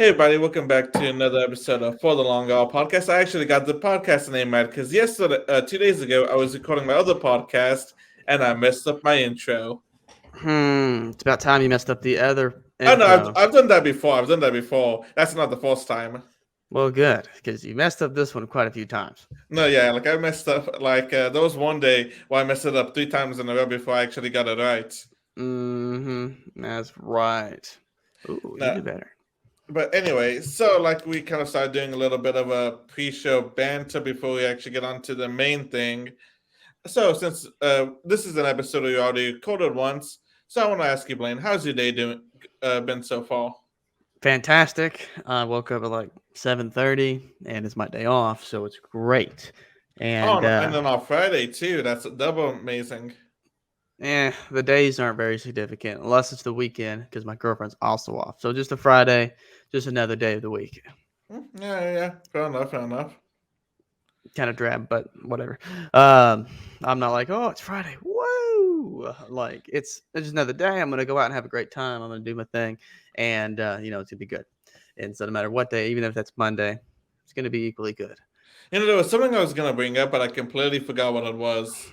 Hey, everybody, welcome back to another episode of For the Long Haul podcast. I actually got the podcast name right because yesterday, 2 days ago, I was recording my other podcast and I messed up my intro. It's about time you messed up the other Oh, no, I've, intro. I've done that before. I've done that before. That's not the first time. Well, good, because you messed up this one quite a few times. No, yeah, like I messed up. There was one day where I messed it up 3 times in a row before I actually got it right. That's right. Ooh, you No, do better. but anyway, so we kind of started doing a little bit of a pre-show banter before we actually get on to the main thing. So, since this is an episode we already recorded once, so I want to ask you, Blaine, how's your day doing? Been so far? Fantastic. I woke up at like 7:30, and it's my day off, so it's great. Oh, And and then on Friday too. That's double amazing. the days aren't very significant unless it's the weekend, because my girlfriend's also off. So just a Friday, just another day of the week. Yeah. Fair enough. Fair enough. Kind of drab, but whatever. I'm not like, oh, it's Friday. Woo! Like it's just another day. I'm gonna go out and have a great time. I'm gonna do my thing, and it's gonna be good. And so no matter what day, even if that's Monday, it's gonna be equally good. There was something I was gonna bring up, but I completely forgot what it was.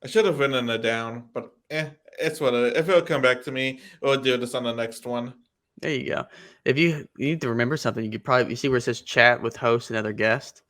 I should have written it down, but it's what it is. If it'll come back to me, we'll do this on the next one. There you go. If you need to remember something, you could probably you see where it says chat with host and other guest.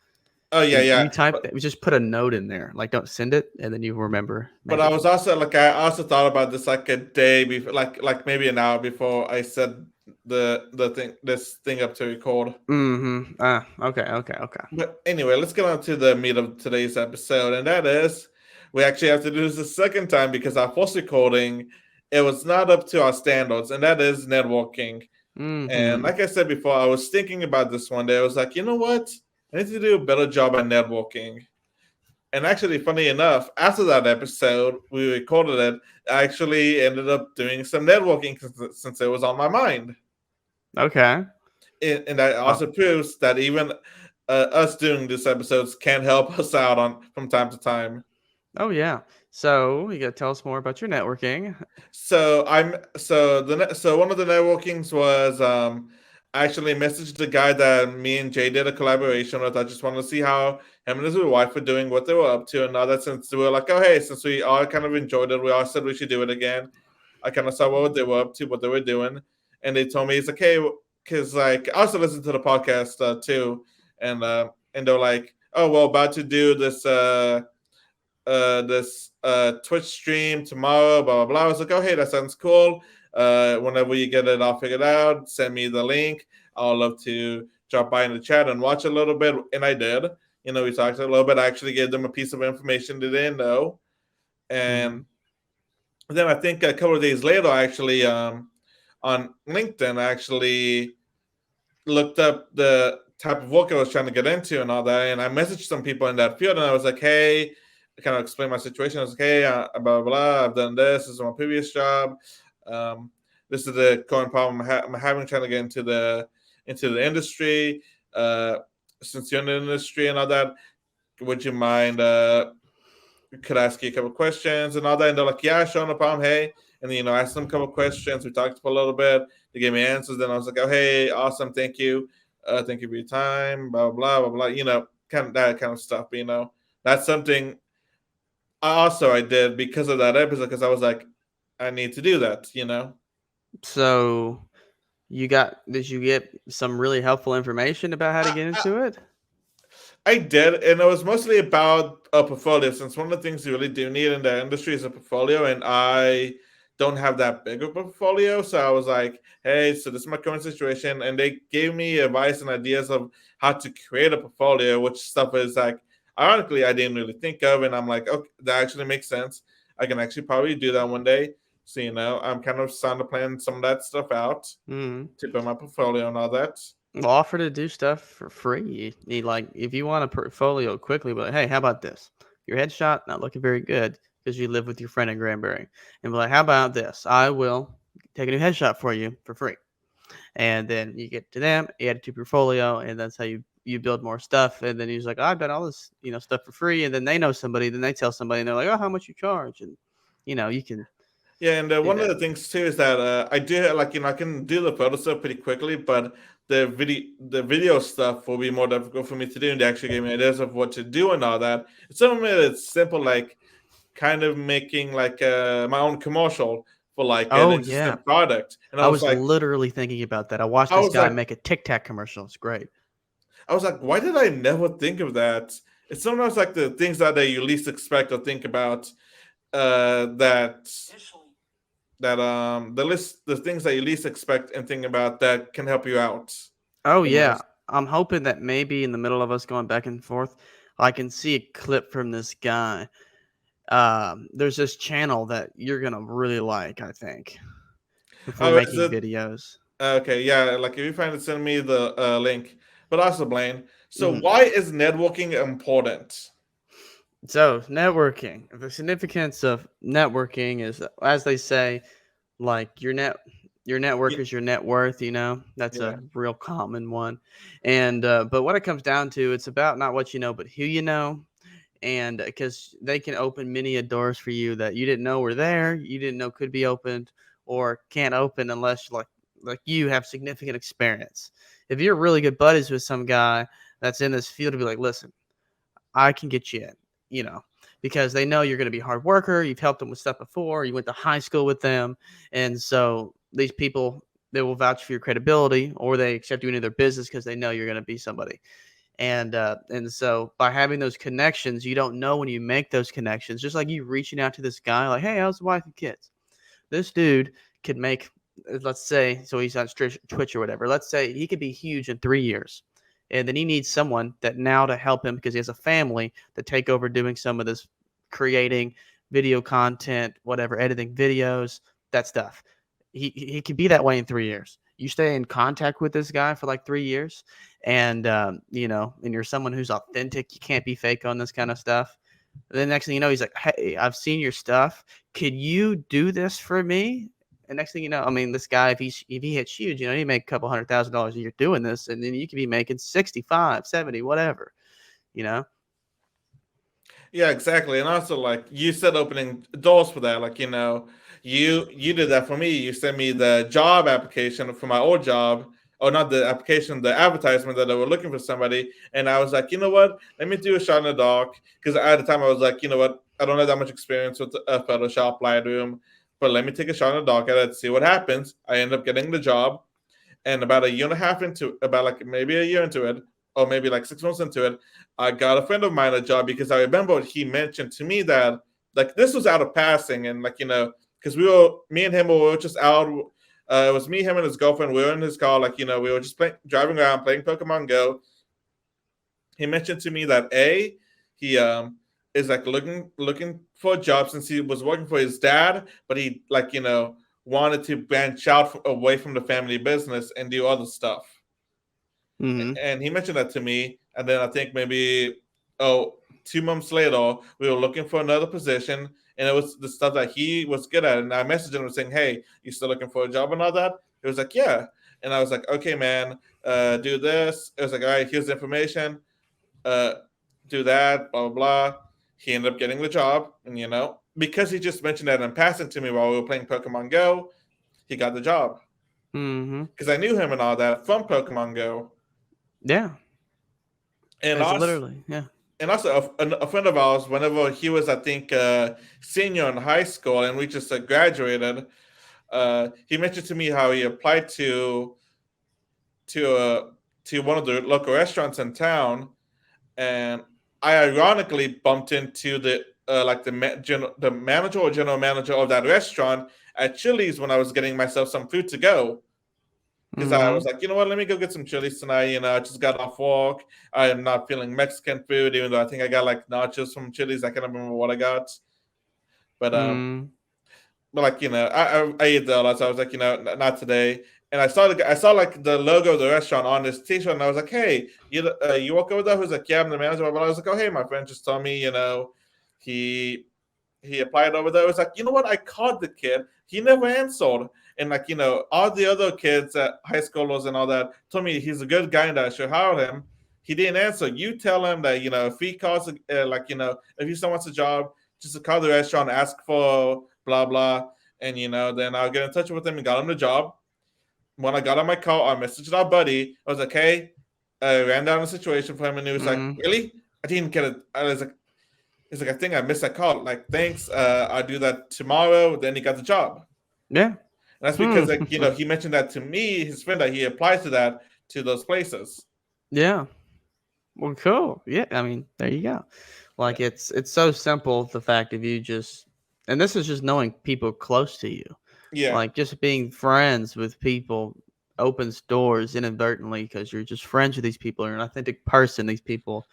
Oh yeah, You yeah. type that. Just put a note in there. Like don't send it, and then you remember But I maybe. was also I also thought about this like a day before, like maybe an hour before I said this thing up to record. Okay. But anyway, let's get on to the meat of today's episode, and that is we actually have to do this a second time because our first recording it was not up to our standards, and that is networking. And Mm-hmm. like I said before, I was thinking about this one day. I was like, you know what? I need to do a better job at networking. And actually, funny enough, after that episode, we recorded it. I actually ended up doing some networking since it was on my mind. Okay. And that also proves that even us doing these episodes can help us out on from time to time. Oh yeah. So you got to tell us more about your networking. So one of the networkings was I actually messaged the guy that me and Jay did a collaboration with. I just wanted to see how him and his wife were doing, what they were up to, and all that. Since we were like, oh hey, since we all kind of enjoyed it, we all said we should do it again. I kind of saw what they were up to, what they were doing, and they told me it's okay because I also listened to the podcast too, and they're like, oh well, about to do this Twitch stream tomorrow, blah blah blah. I was like, oh hey, that sounds cool. Whenever you get it all figured out, send me the link. I'll love to drop by in the chat and watch a little bit, and I did. We talked a little bit. I actually gave them a piece of information they didn't know, and Mhm. then I think a couple of days later, I actually on LinkedIn, I actually looked up the type of work I was trying to get into and all that, and I messaged some people in that field, and I was like, hey, I kind of explained my situation. I was like, hey, blah, blah, blah, I've done this. This is my previous job. Um, this is the current problem I'm having trying to get into the industry. Since you're in the industry and all that, would you mind? Could I ask you a couple questions and all that? And they're like, yeah, sure, no problem. Hey, and then I asked them a couple questions. We talked for a little bit. They gave me answers. Then I was like, oh, hey, awesome, thank you, thank you for your time. Blah blah blah blah. Kind of that kind of stuff. That's something I did because of that episode because I was like, I need to do that. So did you get some really helpful information about how to I, get I, into it? I did, and it was mostly about a portfolio. Since one of the things you really do need in the industry is a portfolio, and I don't have that big of a portfolio, so I was like, "Hey, so this is my current situation," and they gave me advice and ideas of how to create a portfolio, which stuff is like, ironically, I didn't really think of, and I'm like, okay, that actually makes sense. I can actually probably do that one day. So I'm kind of starting to plan some of that stuff out Mm. to put my portfolio and all that. Well, offer to do stuff for free. Like if you want a portfolio quickly, but hey, how about this? Your headshot not looking very good because you live with your friend in Granbury, and be like, how about this? I will take a new headshot for you for free, and then you get to them, add it to your portfolio, and that's how you build more stuff. And then he's like, I've done all this stuff for free, and then they know somebody, then they tell somebody, and they're like, oh, how much you charge? And you can Yeah, and one of Yeah. the things too is that I do like I can do the photo stuff pretty quickly, but the video stuff will be more difficult for me to do, and they actually gave me ideas of what to do and all that. It's something that's simple, like kind of making like my own commercial for like an Oh yeah. existing product, and I was literally thinking about that. I watched I this was guy like, make a Tic Tac commercial. It's great. why did I never think of that? It's sometimes like the things that you least expect or think about that the things that you least expect and think about that can help you out Oh the yeah. most. I'm hoping that maybe in the middle of us going back and forth, I can see a clip from this guy. There's this channel that you're gonna really like, I think, if we're Oh, is making it videos. okay? Yeah, like if you find it, send me the link. But also, Blaine. So, Mhm. why is networking important? So networking, the significance of networking is, as they say, like your network Ye- is your net worth. That's a Yeah. real common one. And but what it comes down to, it's about not what you know, but who you know. And because they can open many a doors for you that you didn't know were there, you didn't know could be opened, or can't open unless you have significant experience. If you're really good buddies with some guy that's in this field, to be like, listen, I can get you in, you know, because they know you're going to be a hard worker. You've helped them with stuff before. You went to high school with them. And so these people, they will vouch for your credibility, or they accept you into their business because they know you're going to be somebody. And so by having those connections, you don't know when you make those connections, just like you reaching out to this guy, like, hey, how's the wife and kids? This dude could make, let's say, so he's on Twitch or whatever. Let's say he could be huge in 3 years. And then he needs someone that now to help him because he has a family to take over doing some of this creating video content, whatever, editing videos, that stuff. He could be that way in 3 years. You stay in contact with this guy for like 3 years, and and you're someone who's authentic. You can't be fake on this kind of stuff. The next thing you know, he's like, "Hey, I've seen your stuff. Could you do this for me?" And next thing you know, I mean, this guy, if he hits huge, he make a couple $100,000 a year doing this, and then you could be making 65, 70, whatever, you know. Yeah, exactly. And also, like you said, opening doors for that. Like you did that for me. You sent me the job application for my old job, or not the application, the advertisement that they were looking for somebody. And I was like, you know what? Let me do a shot in the dark. Because at the time I was like, you know what? I don't have that much experience with Photoshop, Lightroom, but let me take a shot in the dark at it, see what happens. I end up getting the job, and about a year and a half into, about like maybe a year into it, or maybe like 6 months into it, I got a friend of mine a job because I remember he mentioned to me that like this was out of passing, and like because me and him were just out. It was me, him, and his girlfriend. We were in his car, like we were just driving around playing Pokemon Go. He mentioned to me that he is like looking for a job since he was working for his dad, but he like wanted to branch out away from the family business and do other stuff. Mm-hmm. And he mentioned that to me, and then I think maybe 2 months later we were looking for another position, and it was the stuff that he was good at. And I messaged him saying, "Hey, you still looking for a job and all that?" He was like, "Yeah," and I was like, "Okay, man, do this." It was like, "All right, here's the information. Uh, do that, blah blah blah." He ended up getting the job, and because he just mentioned that in passing to me while we were playing Pokemon Go, he got the job Mm-hmm. because I knew him and all that from Pokemon Go, Yeah, and it's also literally, yeah. a friend of ours, whenever he was, I think, senior in high school, and we just graduated, he mentioned to me how he applied to uh, to one of the local restaurants in town, and I ironically bumped into the manager or general manager of that restaurant at Chili's when I was getting myself some food to go. Because I Mm-hmm. was like, you know what, let me go get some Chili's tonight. I just got off work. I am not feeling Mexican food, even though I think I got like nachos from Chili's. I can't remember what I got. But Mm-hmm. like I ate the lot, so I was like, not today. And I saw like the logo of the restaurant on this T-shirt, and I was like, hey, you walk over there? Who's like, yeah, I'm the manager. But I was like, oh hey, my friend just told me, he he applied over there. I was like, you know what? I called the kid. He never answered. And like, all the other kids at high schoolers and all that told me he's a good guy and that I should hire him. He didn't answer. You tell him that, if he calls, if he still wants a job, just to call the restaurant, ask for blah, blah. And then I'll get in touch with him and got him the job. When I got on my call, I messaged our buddy. I was like, "Hey," I ran down the situation for him, and he was like, Mm-hmm. "Really? I didn't get it." I was like, "He's like, I think I missed that call. Like, thanks. I'll do that tomorrow." Then he got the job. Yeah. And that's Hmm. because he mentioned that to me, his friend, that he applies to those places. Yeah. Well, cool. Yeah. I mean, there you go. Yeah. Like it's so simple. The fact of you just, and this is just knowing people close to you. Yeah. Like just being friends with people opens doors inadvertently because you're just friends with these people. You're an authentic person. These people,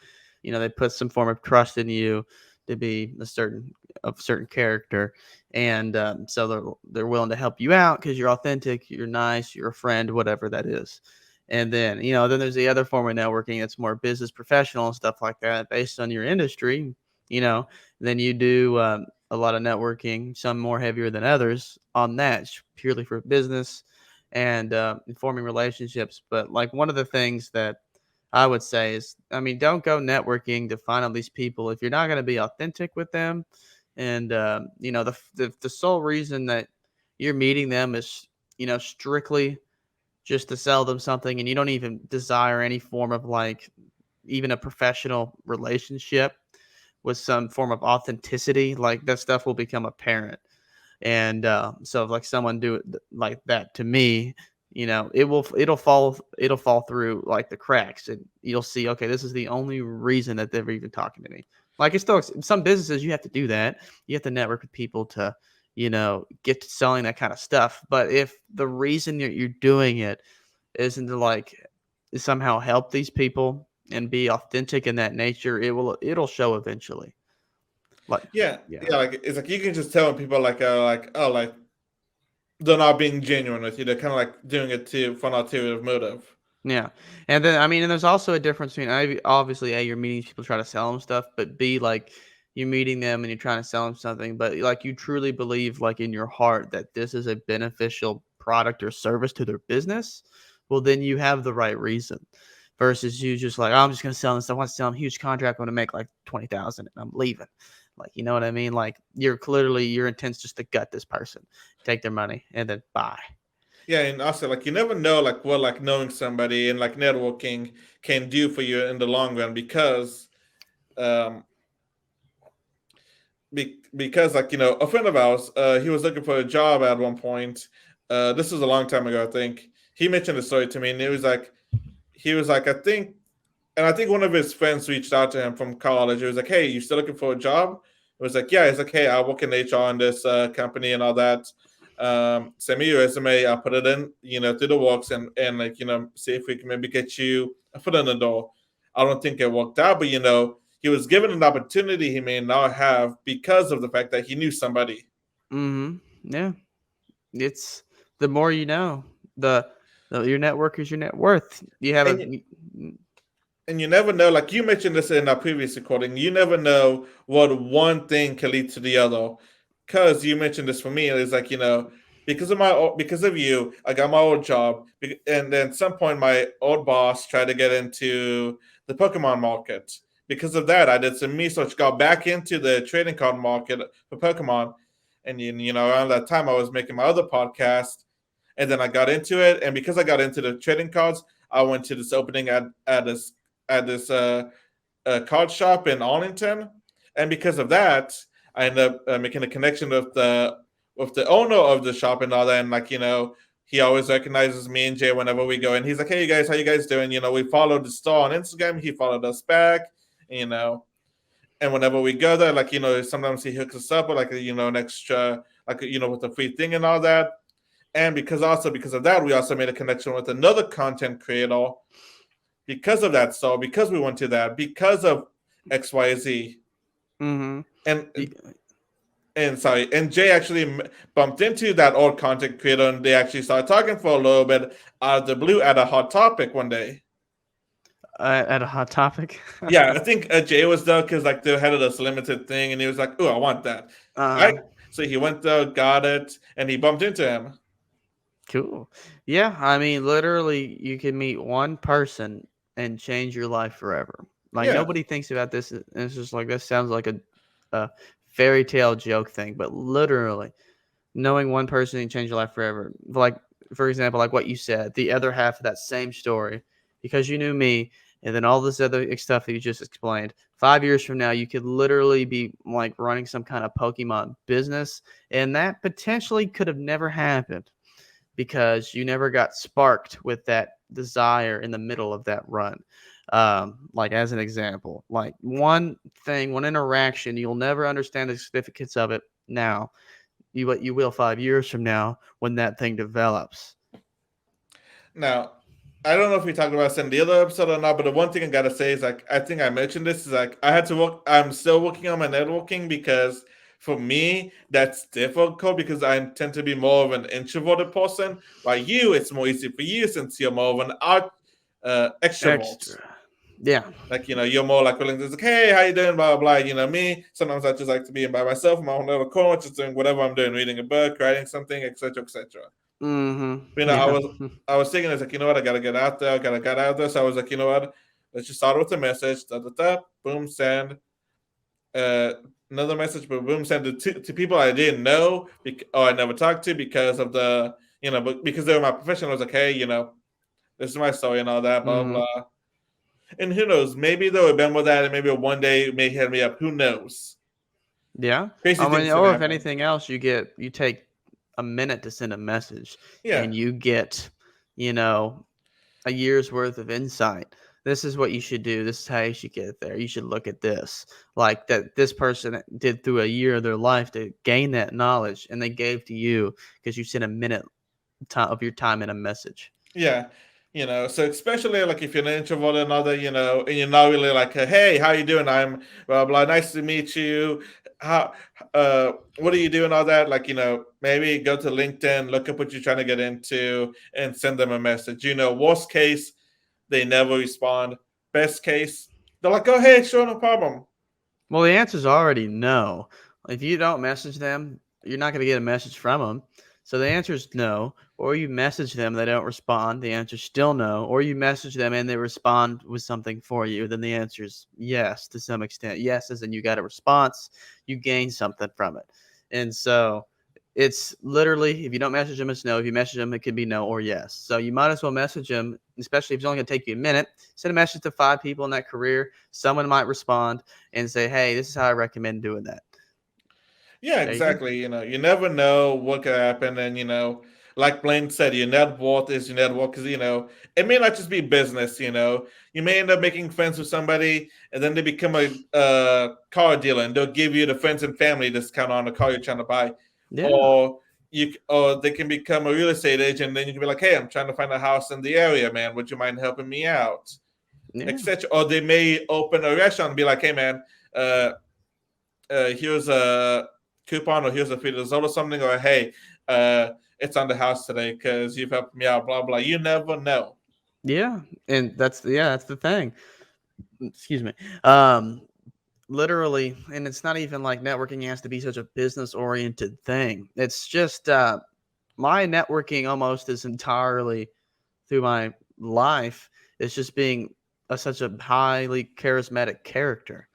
they put some form of trust in you to be certain character, and so they're willing to help you out because you're authentic, you're nice, you're a friend, whatever that is. And then then there's the other form of networking that's more business professional and stuff like that, based on your industry. You know, then you do a lot of networking, some more heavier than others on that, purely for business and forming relationships. But like one of the things that I would say is, I mean, don't go networking to find all these people if you're not going to be authentic with them. And the sole reason that you're meeting them is strictly just to sell them something, and you don't even desire any form of like even a professional relationship with some form of authenticity, like that stuff will become apparent. And so if like someone do it like that to me, it'll fall through like the cracks, and you'll see, okay, this is the only reason that they're even talking to me. Like it's still some businesses you have to do that. You have to network with people to get to selling that kind of stuff. But if the reason that you're doing it isn't to like somehow help these people and be authentic in that nature, it'll show eventually. Like, Yeah. yeah. Yeah. Like, it's like you can just tell when people like they're not being genuine with you. They're kind of like doing it for an ulterior motive. Yeah. And then, I mean, and there's also a difference between obviously, A, you're meeting people trying to sell them stuff, but B, like you're meeting them and you're trying to sell them something, but like you truly believe, like in your heart, that this is a beneficial product or service to their business. Well, then you have the right reason versus you just like, oh, I'm just going to sell them stuff. I want to sell them a huge contract. I'm going to make like 20,000 and I'm leaving. Like, you know what I mean? Like you're clearly, your intent's just to gut this person, take their money, and then buy. Yeah, and also like you never know like what like knowing somebody and like networking can do for you in the long run um because like a friend of ours, he was looking for a job at one point. This was a long time ago, I think. He mentioned the story to me, and he was like, I think one of his friends reached out to him from college. He was like, "Hey, you still looking for a job?" It was like, "Yeah." He's like, "Hey, I work in HR in this company and all that. Send me your resume. I'll put it in, through the works and like, see if we can maybe get you a foot in the door." I don't think it worked out, but he was given an opportunity he may not have because of the fact that he knew somebody. Mm-hmm. Yeah. It's the more you know, your network is your net worth. You have And and you never know, like you mentioned this in our previous recording, you never know what one thing can lead to the other. Because you mentioned this for me, it's like, because of you, I got my old job. And then at some point, my old boss tried to get into the Pokemon market. Because of that, I did some research, got back into the trading card market for Pokemon. And, around that time, I was making my other podcast. And then I got into it. And because I got into the trading cards, I went to this opening at this card shop in Arlington, and because of that, I ended up making a connection with the owner of the shop and all that. And like he always recognizes me and Jay whenever we go, and he's like, "Hey, you guys, how you guys doing?" We followed the store on Instagram. He followed us back, you know. And whenever we go there, like sometimes he hooks us up with like an extra, like with a free thing and all that. And because of that, we also made a connection with another content creator because of that. So because we went to that, because of XYZ, mm-hmm. and sorry, and Jay actually bumped into that old content creator, and they actually started talking for a little bit out of the blue at a hot topic one day. At a hot topic. Yeah, I think Jay was there because like they had this limited thing, and he was like, "Oh, I want that." uh Right. So he went there, got it, and he bumped into him. Cool. Yeah, I mean, literally, you can meet one person and change your life forever. Like Yeah, nobody thinks about this, and it's just like this sounds like a fairy tale joke thing, but literally, knowing one person can change your life forever. Like, for example, like what you said, the other half of that same story, because you knew me, and then all this other stuff that you just explained. 5 years from now, you could literally be like running some kind of Pokemon business, and that potentially could have never happened because you never got sparked with that desire in the middle of that run. Like as an example, like one thing, one interaction, you'll never understand the significance of it now. You will 5 years from now when that thing develops. Now, I don't know if we talked about this in the other episode or not, but the one thing I gotta say is like I think I mentioned this is like I had to work. I'm still working on my networking because for me that's difficult because I tend to be more of an introverted person. Like you, it's more easy for you since you're more of an art extrovert. Extra. Yeah. Like you're more like willing to like, hey, how you doing? Blah blah blah. Me. Sometimes I just like to be by myself, in my own little corner, just doing whatever I'm doing, reading a book, writing something, etc. etc. Mm-hmm. But, Yeah. I was thinking, it's like, what, I gotta get out there, I gotta get out there. So I was like, what, let's just start with a message, da da da, boom, send. Uh, Another message, but boom, send it to people I didn't know or I never talked to because of the, but because they were my profession. I was like, hey, this is my story and all that, blah Mm-hmm. blah. And who knows? Maybe they'll remember that, and maybe one day it may hit me up. Who knows? Yeah. Crazy I mean, things can or if happen. anything else, you take a minute to send a message Yeah, and you get, you know, a year's worth of insight. This is what you should do. This is how you should get there. You should look at this. Like that this person did through a year of their life to gain that knowledge and they gave to you because you sent a minute of your time in a message. yeah. So especially like if you're an introvert and other, and you're not really like, hey, how you doing? I'm blah blah. Nice to meet you. How, what are you doing? All that, like, maybe go to LinkedIn, look up what you're trying to get into, and send them a message. Worst case, they never respond. Best case, they're like, oh, hey, sure, no problem. Well, the answer is already no. If you don't message them, you're not going to get a message from them. So the answer is no. Or you message them, they don't respond. The answer is still no. Or you message them and they respond with something for you. Then the answer is yes to some extent. Yes, as in you got a response, you gain something from it. And so it's literally, if you don't message them, it's no. If you message them, it could be no or yes. So you might as well message them, especially if it's only going to take you a minute. Send a message to 5 people in that career. Someone might respond and say, hey, this is how I recommend doing that. Yeah, There you go. exactly. You never know what could happen, and like Blaine said, your net worth is your net worth because it may not just be business. You may end up making friends with somebody, and then they become a car dealer, and they'll give you the friends and family discount on the car you're trying to buy, Yeah. or or they can become a real estate agent, and then you can be like, hey, I'm trying to find a house in the area, man. Would you mind helping me out, Yeah. etc. Or they may open a restaurant and be like, hey, man. Here's a coupon or here's a free result or something, or hey, it's on the house today because you've helped me out, blah blah. You never know. Yeah. And that's the thing. Excuse me. Um, Literally, and it's not even like networking has to be such a business oriented thing. It's just my networking almost is entirely through my life. It's just being such a highly charismatic character.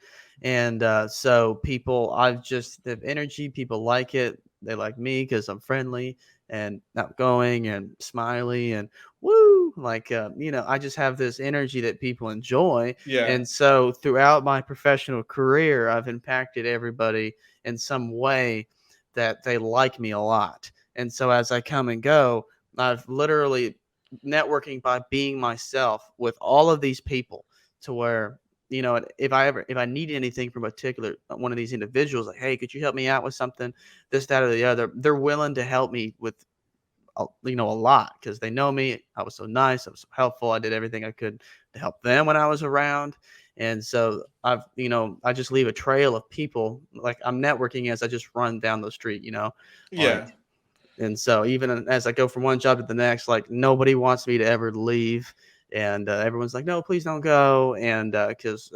And so people, I've just the energy, people like it. They like me because I'm friendly and outgoing and smiley and woo. Like, I just have this energy that people enjoy. Yeah, And so throughout my professional career, I've impacted everybody in some way that they like me a lot. And so as I come and go, I've literally networking by being myself with all of these people to where if I need anything from a particular one of these individuals, like, hey, could you help me out with something, this, that, or the other, they're willing to help me with a lot because they know me. I was so nice, I was so helpful, I did everything I could to help them when I was around. And so I just leave a trail of people, like I'm networking as I just run down the street, yeah, like. And so even as I go from one job to the next, like nobody wants me to ever leave, and everyone's like, "No, please don't go." And because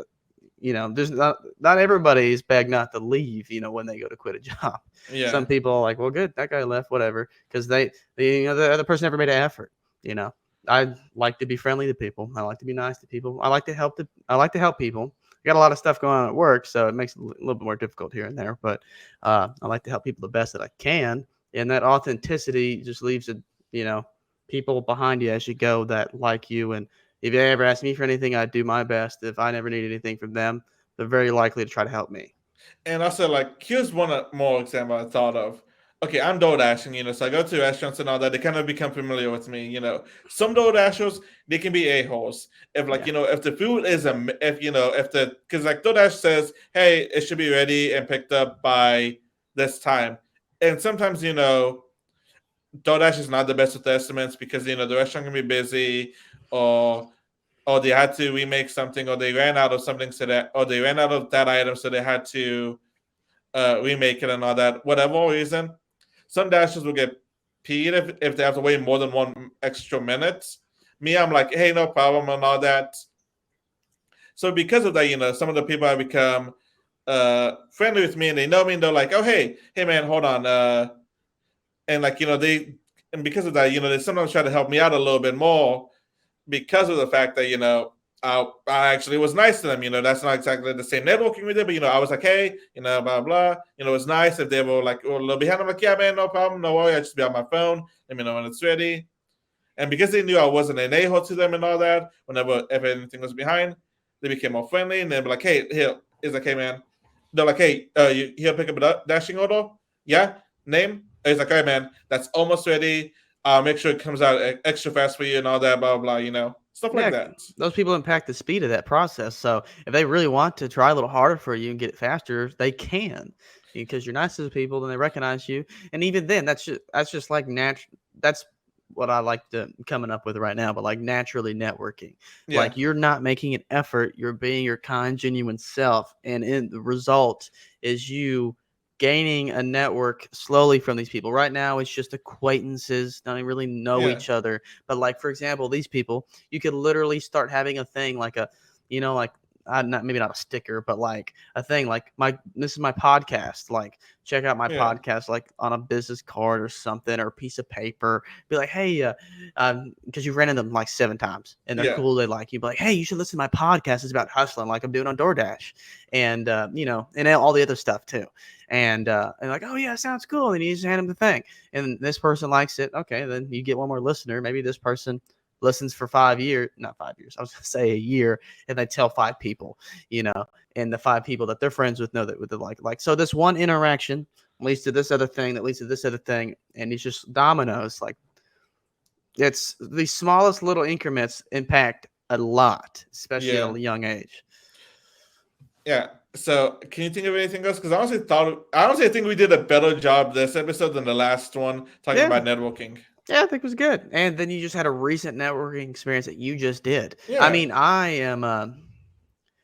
there's not everybody is begged not to leave. When they go to quit a job, yeah, some people are like, "Well, good, that guy left, whatever," because the other person never made an effort. You know, I like to be friendly to people. I like to be nice to people. I like to help people. I got a lot of stuff going on at work, so it makes it a little bit more difficult here and there. But I like to help people the best that I can. And that authenticity just leaves people behind you as you go that like you. And if they ever ask me for anything, I do my best. If I never need anything from them, they're very likely to try to help me. And also, like, here's one more example I thought of. Okay, I'm DoorDashing, so I go to restaurants and all that. They kind of become familiar with me. Some DoorDashers, they can be a-holes. If, like, Yeah. if the food is because, like, DoorDash says, hey, it should be ready and picked up by this time. And sometimes, DoorDash is not the best with the estimates because, the restaurant can be busy, or they had to remake something, or they ran out of something, or they ran out of that item, so they had to remake it and all that. Whatever reason, some dashers will get peed if they have to wait more than 1 extra minute. Me, I'm like, hey, no problem and all that. So because of that, some of the people have become friendly with me, and they know me, and they're like, oh, hey man, hold on, and like and because of that, they sometimes try to help me out a little bit more, because of the fact that I actually was nice to them. That's not exactly the same networking we did, but I was like, hey, blah blah. It's nice if they were like a little behind. I'm like, yeah, man, no problem, no worry. I just be on my phone. Let me know when it's ready. And because they knew I wasn't an a-hole to them and all that, if anything was behind, they became more friendly, and they'd be like, hey, here, it's like, hey, man. They're like, hey, you here pick up a dashing order? Yeah, name. It's like, all right, man, that's almost ready. Make sure it comes out extra fast for you and all that, blah blah. Stuff like Yeah, that. those people impact the speed of that process. So if they really want to try a little harder for you and get it faster, they can, because you're nice to the people, then they recognize you. And even then, that's just like natural. That's what I like to coming up with right now. But like naturally networking, Yeah. like you're not making an effort. You're being your kind, genuine self, and in the result is you gaining a network slowly from these people. Right now, it's just acquaintances, don't really know Yeah. each other. But like, for example, these people, you could literally start having a thing like maybe not a sticker, but like a thing like this is my podcast. Like, check out my Yeah. podcast, like on a business card or something, or a piece of paper. Be like, hey, because you've ran into them like 7 times and they're Yeah. cool. They like you. Be like, hey, you should listen to my podcast. It's about hustling, like I'm doing on DoorDash, and and all the other stuff too. And like, oh yeah, sounds cool. And you just hand them the thing, and this person likes it. Okay, then you get one more listener. Maybe this person listens for 5 years, not 5 years. I was gonna say a year, and they tell 5 people, and the 5 people that they're friends with know that with the like. So this one interaction leads to this other thing that leads to this other thing, and it's just dominoes. Like, it's the smallest little increments impact a lot, especially at a young age. Yeah. So, can you think of anything else? Because I honestly think we did a better job this episode than the last one talking about networking. Yeah, I think it was good. And then you just had a recent networking experience that you just did. Yeah. I mean, I am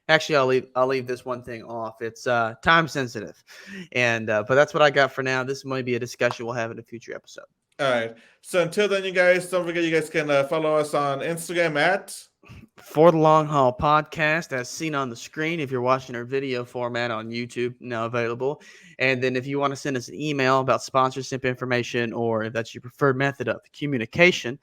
actually I'll leave this one thing off. It's time sensitive. And but that's what I got for now. This might be a discussion we'll have in a future episode. All right. So until then, you guys, don't forget you guys can follow us on Instagram at For the Long Haul Podcast, as seen on the screen, if you're watching our video format on YouTube, now available. And then if you want to send us an email about sponsorship information, or if that's your preferred method of communication,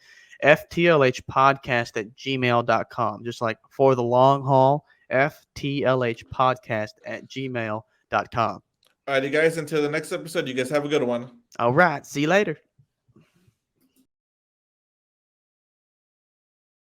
ftlhpodcast@gmail.com. Just like For the Long Haul, ftlhpodcast@gmail.com. all right, you guys, until the next episode, you guys have a good one. All right. See you later.